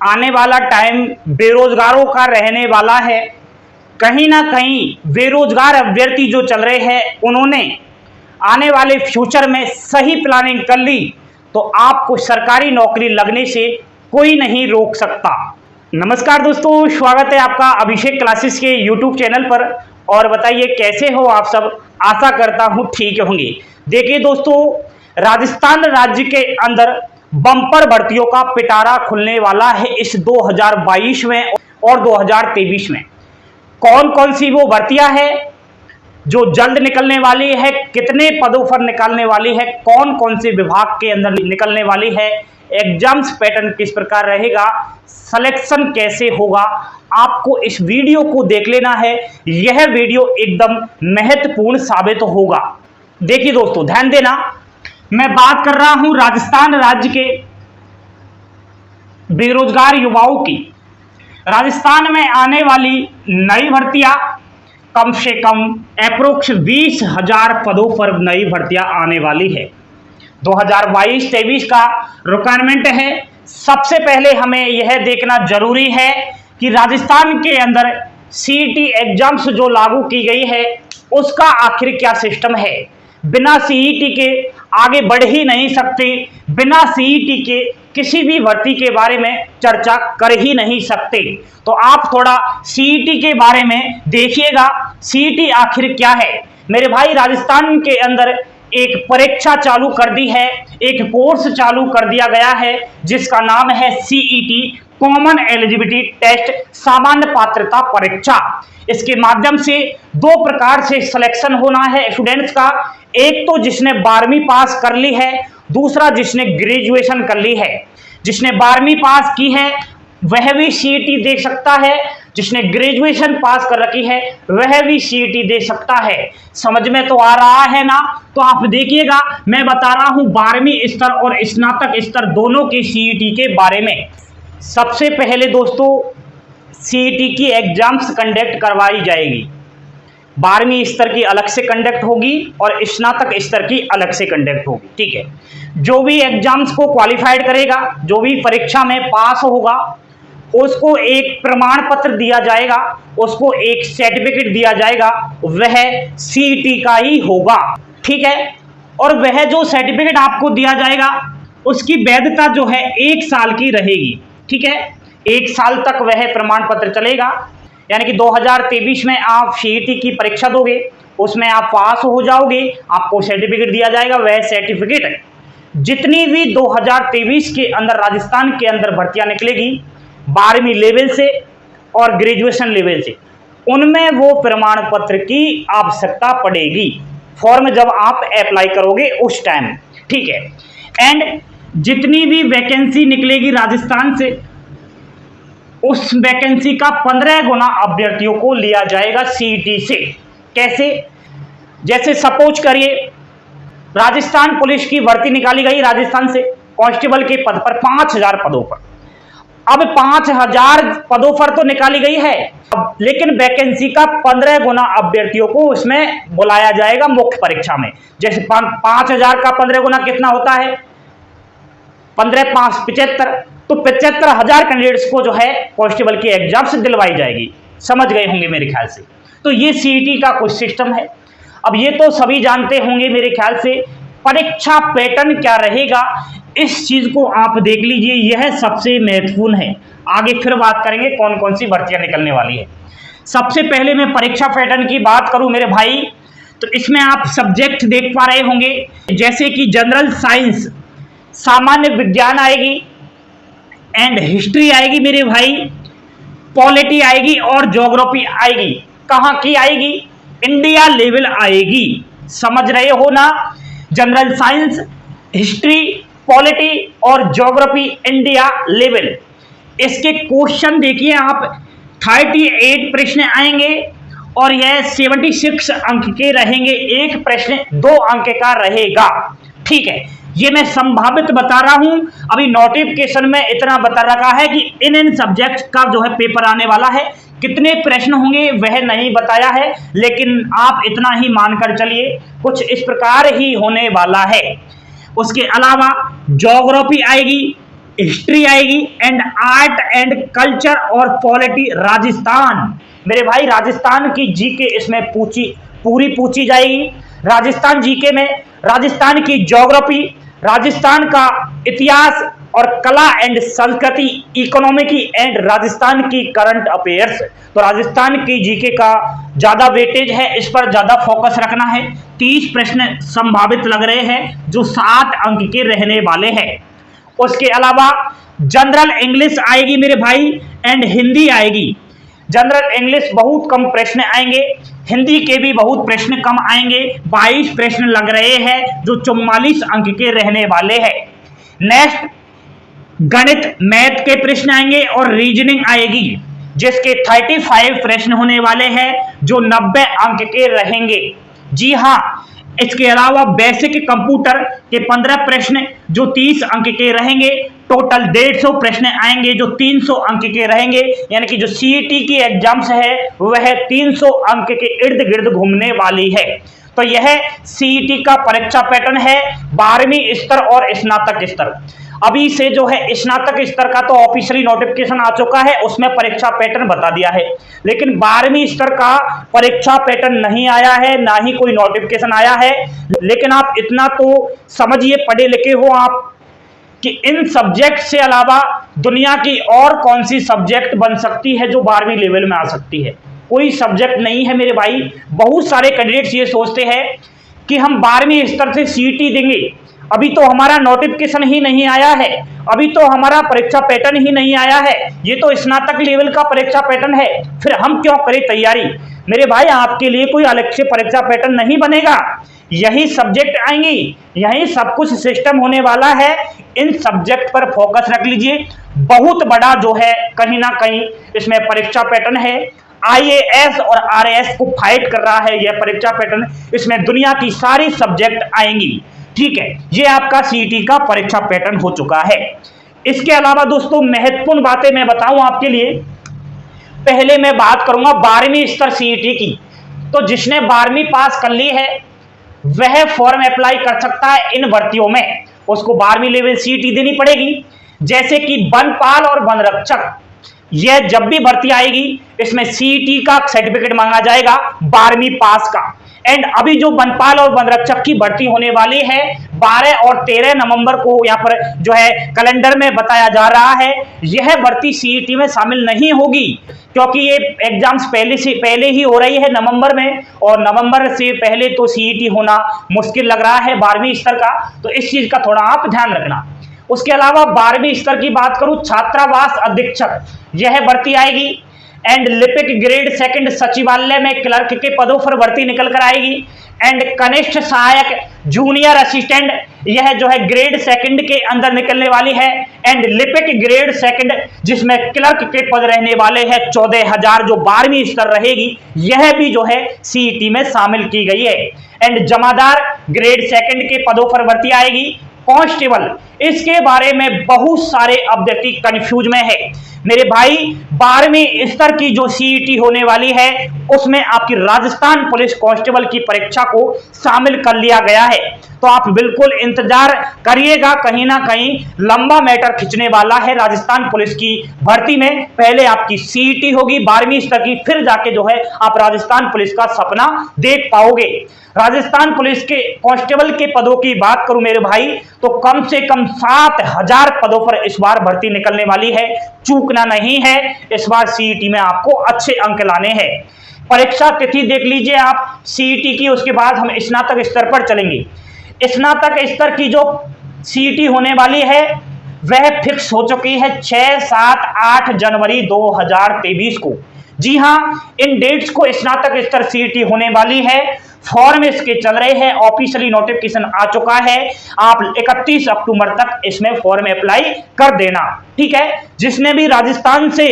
आने वाला टाइम बेरोजगारों का रहने वाला है। कहीं ना कहीं बेरोजगार अभ्यर्थी जो चल रहे हैं उन्होंने आने वाले फ्यूचर में सही प्लानिंग कर ली तो आपको सरकारी नौकरी लगने से कोई नहीं रोक सकता। नमस्कार दोस्तों, स्वागत है आपका अभिषेक क्लासेस के यूट्यूब चैनल पर। और बताइए कैसे हो आप सब। आशा करता हूं ठीक होंगे। देखिए दोस्तों, राजस्थान राज्य के अंदर बम्पर भर्तियों का पिटारा खुलने वाला है इस 2022 में और 2023 में। कौन कौन सी वो भर्तियां है जो जल्द निकलने वाली है, कितने पदों पर निकालने वाली है, कौन कौन से विभाग के अंदर निकलने वाली है, एग्जाम्स पैटर्न किस प्रकार रहेगा, सिलेक्शन कैसे होगा, आपको इस वीडियो को देख लेना है। यह वीडियो एकदम महत्वपूर्ण साबित होगा। देखिए दोस्तों, ध्यान देना, मैं बात कर रहा हूं राजस्थान राज्य के बेरोजगार युवाओं की। राजस्थान में आने वाली नई भर्तियां कम से कम अप्रोक्स 20,000 पदों पर नई भर्तियां आने वाली है। 2022-23 का रिक्वायरमेंट है। सबसे पहले हमें यह देखना जरूरी है कि राजस्थान के अंदर सीईटी एग्जाम्स जो लागू की गई है उसका आखिर क्या सिस्टम है। बिना सीईटी के आगे बढ़ ही नहीं सकते, बिना सीईटी के किसी भी भर्ती के बारे में चर्चा कर ही नहीं सकते। तो आप थोड़ा सीईटी के बारे में देखिएगा, सीईटी आखिर क्या है। मेरे भाई, राजस्थान के अंदर एक परीक्षा चालू कर दी है, एक कोर्स चालू कर दिया गया है जिसका नाम है सीईटी, कॉमन एलिजिबिलिटी टेस्ट, सामान्य पात्रता परीक्षा। इसके माध्यम से दो प्रकार से सिलेक्शन होना है स्टूडेंट्स का। एक तो जिसने 12वीं पास कर ली है, दूसरा जिसने ग्रेजुएशन कर ली है। जिसने 12वीं पास की है वह भी सीईटी दे सकता है, जिसने ग्रेजुएशन पास कर रखी है वह भी सीईटी दे सकता है। समझ में तो आ रहा है ना? तो आप देखिएगा, मैं बता रहा हूं 12वीं स्तर और स्नातक स्तर दोनों के सीईटी के बारे में। सबसे पहले दोस्तों, सीईटी की एग्जाम्स कंडक्ट करवाई जाएगी। 12वीं स्तर की अलग से कंडक्ट होगी और स्नातक स्तर की अलग से कंडक्ट होगी। ठीक है, जो भी एग्जाम्स को क्वालिफाइड करेगा, जो भी परीक्षा में पास होगा, उसको एक प्रमाण पत्र दिया जाएगा, उसको एक सर्टिफिकेट दिया जाएगा, वह सीईटी का ही होगा। ठीक है, और वह जो सर्टिफिकेट आपको दिया जाएगा उसकी वैधता जो है 1 साल की रहेगी। ठीक है, 1 साल तक वह प्रमाण पत्र चलेगा। यानी कि 2023 में आप सीईटी की परीक्षा दोगे, उसमें आप पास हो जाओगे, आपको सर्टिफिकेट दिया जाएगा। वह सर्टिफिकेट जितनी भी 2023 के अंदर राजस्थान के अंदर भर्तियां निकलेगी 12वीं लेवल से और ग्रेजुएशन लेवल से, उनमें वो प्रमाण पत्र की आवश्यकता पड़ेगी फॉर्म जब आप अप्लाई करोगे उस टाइम। ठीक है, एंड जितनी भी वैकेंसी निकलेगी राजस्थान से, उस वैकेंसी का 15 गुना अभ्यर्थियों को लिया जाएगा सीईटी से। कैसे? जैसे सपोज करिए राजस्थान पुलिस की भर्ती निकाली गई राजस्थान से कांस्टेबल के पद पर 5,000 पदों पर। अब 5,000 पदों पर तो निकाली गई है, लेकिन वैकेंसी का 15 गुना अभ्यर्थियों को उसमें बुलाया जाएगा मुख्य परीक्षा में। जैसे 5,000 का 15 गुना कितना होता है? 15 5 75, तो 75,000 कैंडिडेट्स को जो है कांस्टेबल की एग्जाम से दिलवाई जाएगी। समझ गए होंगे मेरे ख्याल से। तो ये सीईटी का कुछ सिस्टम है। अब ये तो सभी जानते होंगे मेरे ख्याल से। परीक्षा पैटर्न क्या रहेगा इस चीज को आप देख लीजिए, यह सबसे महत्वपूर्ण है। आगे फिर बात करेंगे कौन कौन सी भर्तियां निकलने वाली है। सबसे पहले मैं परीक्षा पैटर्न की बात करूं मेरे भाई, तो इसमें आप सब्जेक्ट देख पा रहे होंगे, जैसे कि जनरल साइंस, सामान्य विज्ञान आएगी, एंड हिस्ट्री आएगी मेरे भाई, पॉलिटी आएगी और ज्योग्राफी आएगी। कहां की आएगी? इंडिया लेवल आएगी। समझ रहे हो ना? जनरल साइंस, हिस्ट्री, पॉलिटी और ज्योग्राफी इंडिया लेवल। इसके क्वेश्चन देखिए आप, 38 प्रश्न आएंगे और यह 76 अंक के रहेंगे। एक प्रश्न 2 अंक का रहेगा। ठीक है, ये मैं संभावित बता रहा हूं, अभी नोटिफिकेशन में इतना बता रखा है कि इन सब्जेक्ट का जो है पेपर आने वाला है। कितने प्रश्न होंगे वह नहीं बताया है, लेकिन आप इतना ही मानकर चलिए कुछ इस प्रकार ही होने वाला है। उसके अलावा ज्योग्राफी आएगी, हिस्ट्री आएगी, एंड आर्ट एंड कल्चर और पॉलिटी राजस्थान। मेरे भाई राजस्थान की जीके इसमें पूरी पूछी जाएगी। राजस्थान जीके में राजस्थान की ज्योग्राफी, राजस्थान का इतिहास और कला एंड संस्कृति, इकोनॉमिकी एंड राजस्थान की करंट अफेयर्स। तो राजस्थान की जीके का ज्यादा वेटेज है, इस पर ज्यादा फोकस रखना है। 30 प्रश्न संभावित लग रहे हैं जो 7 अंक के रहने वाले हैं। उसके अलावा जनरल इंग्लिश आएगी मेरे भाई, एंड हिंदी आएगी। जनरल इंग्लिश बहुत कम प्रश्न आएंगे, हिंदी के भी बहुत प्रश्न कम आएंगे। 22 प्रश्न लग रहे हैं जो 44 अंक के रहने वाले हैं। नेक्स्ट गणित मैथ के प्रश्न आएंगे और रीजनिंग आएगी, जिसके 35 प्रश्न होने वाले हैं जो 90 अंक के रहेंगे। जी हाँ, इसके अलावा बेसिक कंप्यूटर के 15 प्रश्न जो 30 अंक के रहेंगे। टोटल 150 प्रश्न आएंगे जो 300 अंक के रहेंगे, यानी कि जो सीईटी की एग्जाम्स है वह 300 अंक के इर्द गिर्द घूमने वाली है। तो यह सीईटी का परीक्षा पैटर्न है 12वीं स्तर और स्नातक स्तर। अभी से जो है स्नातक स्तर का तो ऑफिशियली नोटिफिकेशन आ चुका है, उसमें परीक्षा पैटर्न बता दिया है, लेकिन 12वीं स्तर का परीक्षा पैटर्न नहीं आया है, ना ही कोई नोटिफिकेशन आया है। लेकिन आप इतना तो समझिए, पढ़े लिखे हो आप, कि इन सब्जेक्ट से अलावा दुनिया की और कौन सी सब्जेक्ट बन सकती है जो 12वीं लेवल में आ सकती है। कोई सब्जेक्ट नहीं है मेरे भाई। बहुत सारे कैंडिडेट्स ये सोचते हैं कि हम 12वीं स्तर से सीईटी देंगे, अभी तो हमारा नोटिफिकेशन ही नहीं आया है, अभी तो हमारा परीक्षा पैटर्न ही नहीं आया है, ये तो स्नातक लेवल का परीक्षा पैटर्न है, फिर हम क्यों करें तैयारी। मेरे भाई आपके लिए कोई अलग से परीक्षा पैटर्न नहीं बनेगा, यही सब्जेक्ट आएंगी, यही सब कुछ सिस्टम होने वाला है। इन सब्जेक्ट पर फोकस रख लीजिए। बहुत बड़ा जो है कहीं ना कहीं इसमें परीक्षा पैटर्न है। आईएएस और आरएएस को फाइट कर रहा है यह परीक्षा पैटर्न, इसमें दुनिया की सारी सब्जेक्ट आएंगी। ठीक है, ये आपका सीईटी का परीक्षा पैटर्न हो चुका है। इसके अलावा दोस्तों महत्वपूर्ण बातें मैं बताऊं आपके लिए। पहले मैं बात करूंगा 12वीं स्तर सीईटी की। तो जिसने 12वीं पास कर ली है वह फॉर्म अप्लाई कर सकता है इन भर्तियों में। उसको 12वीं लेवल सीईटी देनी पड़ेगी, जैसे कि वनपाल और वन रक्षक। यह जब भी भर्ती आएगी इसमें सीईटी का सर्टिफिकेट मांगा जाएगा 12वीं पास का। एंड अभी जो वनपाल और वनरक्षक की भर्ती होने वाली है 12 और 13 नवंबर को यहाँ पर जो है कैलेंडर में बताया जा रहा है, यह भर्ती सीईटी में शामिल नहीं होगी, क्योंकि ये एग्जाम्स पहले ही हो रही है नवंबर में, और नवंबर से पहले तो सीईटी होना मुश्किल लग रहा है 12वीं स्तर का। तो इस चीज का थोड़ा आप ध्यान रखना। उसके अलावा 12वीं स्तर की बात करूं, छात्रावास अधीक्षक यह भर्ती आएगी। एंड लिपिक ग्रेड 2 सचिवालय में क्लर्क के पदों पर भर्ती निकल कर आएगी। एंड कनिष्ठ सहायक जूनियर असिस्टेंट यह जो है ग्रेड 2 के अंदर निकलने वाली है। एंड लिपिक ग्रेड 2 जिसमें क्लर्क के पद रहने वाले हैं 14,000 जो 12वीं स्तर रहेगी, यह भी जो है सीईटी में शामिल की गई है। एंड जमादार ग्रेड 2 के पदों पर भर्ती आएगी। कांस्टेबल, इसके बारे में बहुत सारे अभ्यर्थी कंफ्यूज में है मेरे भाई। 12वीं स्तर की जो सीईटी होने वाली है उसमें आपकी राजस्थान पुलिस कांस्टेबल की परीक्षा को शामिल कर लिया गया है। तो आप बिल्कुल इंतजार करिएगा, कहीं ना कहीं लंबा मैटर खिंचने वाला है राजस्थान पुलिस की भर्ती में। पहले आपकी सीईटी होगी 12वीं स्तर की, फिर जाके जो है आप राजस्थान पुलिस का सपना देख पाओगे। राजस्थान पुलिस के कांस्टेबल के पदों की बात करूं मेरे भाई, तो कम से कम 7,000 पदों पर इस बार भर्ती निकलने वाली है। चूकना नहीं है, इस बार सीईटी में आपको अच्छे अंक लाने हैं। परीक्षा तिथि देख लीजिए आप सीईटी की, उसके बाद हम स्नातक स्तर पर चलेंगे। स्नातक स्तर की जो सीईटी होने वाली है वह फिक्स हो चुकी है 6, 7, 8 जनवरी 2023 को। जी हाँ, इन डेट्स को स्नातक स्तर सीईटी होने वाली है। फॉर्म इसके चल रहे हैं, ऑफिशियली नोटिफिकेशन आ चुका है। आप 31 अक्टूबर तक इसमें फॉर्म अप्लाई कर देना। ठीक है, जिसने भी राजस्थान से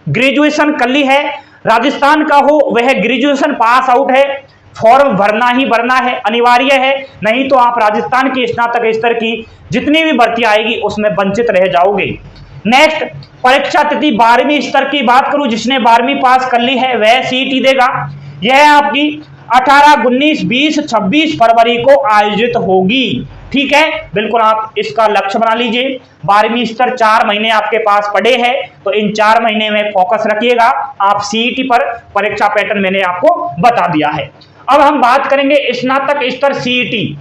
ग्रेजुएशन कर ली है, राजस्थान का हो, वह ग्रेजुएशन पास आउट है, फॉर्म भरना ही भरना है, अनिवार्य है, नहीं तो आप राजस्थान की स्नातक स्तर की जितनी भी भर्ती आएगी उसमें वंचित रह जाओगे। नेक्स्ट परीक्षा तिथि 12वीं स्तर की बात करूं, जिसने 12वीं पास कर ली है वह सीईटी देगा। यह आपकी 18, 19, 20, 26 फरवरी को आयोजित होगी। ठीक है, बिल्कुल आप इसका लक्ष्य बना लीजिए। 12वीं स्तर 4 महीने आपके पास पड़े हैं, तो इन 4 महीने में फोकस रखिएगा। आप सीईटी पर परीक्षा पैटर्न मैंने आपको बता दिया है। अब हम बात करेंगे स्नातक स्तर सीईटी।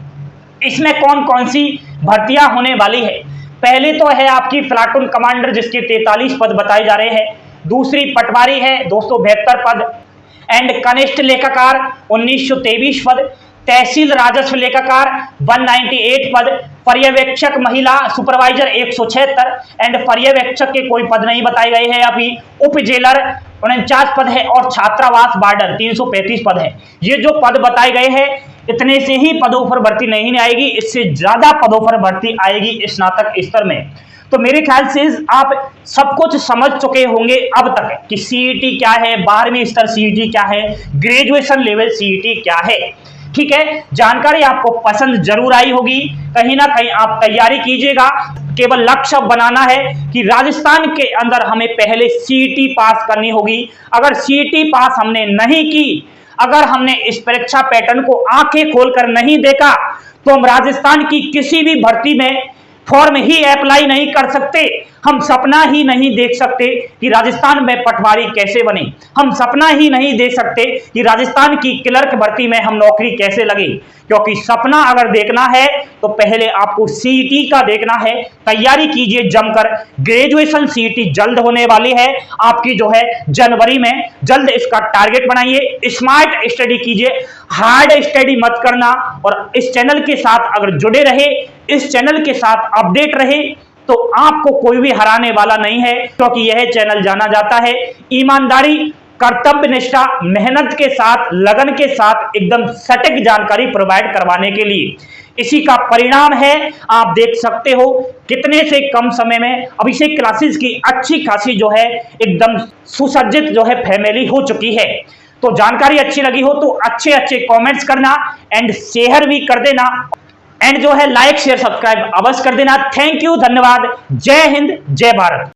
इसमें कौन कौन सी भर्तियां होने वाली है। पहले तो है आपकी प्लाटून कमांडर, जिसके 43 पद बताए जा रहे हैं। दूसरी पटवारी है 272 पद, एंड कनिष्ठ लेखाकार 1923 पद, तहसील राजस्व लेखाकार 198 पद, पर्यवेक्षक महिला सुपरवाइजर 176, एंड पर्यवेक्षक के कोई पद नहीं बताए गए हैं अभी। उप जेलर 49 पद है, और छात्रावास वार्डन 335 पद है। ये जो पद बताए गए हैं, इतने से ही पदों पर भर्ती नहीं आएगी, इससे ज्यादा पदों पर भर्ती आएगी स्नातक स्तर में। तो मेरे ख्याल से आप सब कुछ समझ चुके होंगे अब तक कि सीईटी क्या है, 12वीं स्तर सीईटी क्या है, ग्रेजुएशन लेवल सीईटी क्या है। ठीक है, जानकारी आपको पसंद जरूर आई होगी। कहीं ना कहीं आप तैयारी कीजिएगा। केवल लक्ष्य बनाना है कि राजस्थान के अंदर हमें पहले सीईटी पास करनी होगी। अगर सीईटी पास हमने नहीं की, अगर हमने इस परीक्षा पैटर्न को आंखें खोलकर नहीं देखा, तो हम राजस्थान की किसी भी भर्ती में फॉर्म ही अप्लाई नहीं कर सकते। हम सपना ही नहीं देख सकते कि राजस्थान में पटवारी कैसे बने। हम सपना ही नहीं देख सकते कि राजस्थान की क्लर्क भर्ती में हम नौकरी कैसे लगे। क्योंकि सपना अगर देखना है तो पहले आपको सीईटी का देखना है। तैयारी कीजिए जमकर। ग्रेजुएशन सीईटी जल्द होने वाली है आपकी, जो है जनवरी में। जल्द इसका टारगेट बनाइए, स्मार्ट स्टडी कीजिए, हार्ड स्टडी मत करना। और इस चैनल के साथ अगर जुड़े रहे, इस चैनल के साथ अपडेट रहे, तो आपको कोई भी हराने वाला नहीं है। क्योंकि यह चैनल जाना जाता है ईमानदारी, कर्तव्य निष्ठा, मेहनत के साथ, लगन के साथ एकदम सटीक जानकारी प्रोवाइड करवाने के लिए। इसी का परिणाम है, आप देख सकते हो कितने से कम समय में अभिषेक क्लासेस की अच्छी खासी जो है एकदम सुसज्जित जो है फैमिली हो चुकी है। तो जानकारी अच्छी लगी हो तो अच्छे अच्छे कमेंट्स करना, एंड शेयर भी कर देना, एंड जो है लाइक शेयर सब्सक्राइब अवश्य कर देना। थैंक यू, धन्यवाद। जय हिंद, जय भारत।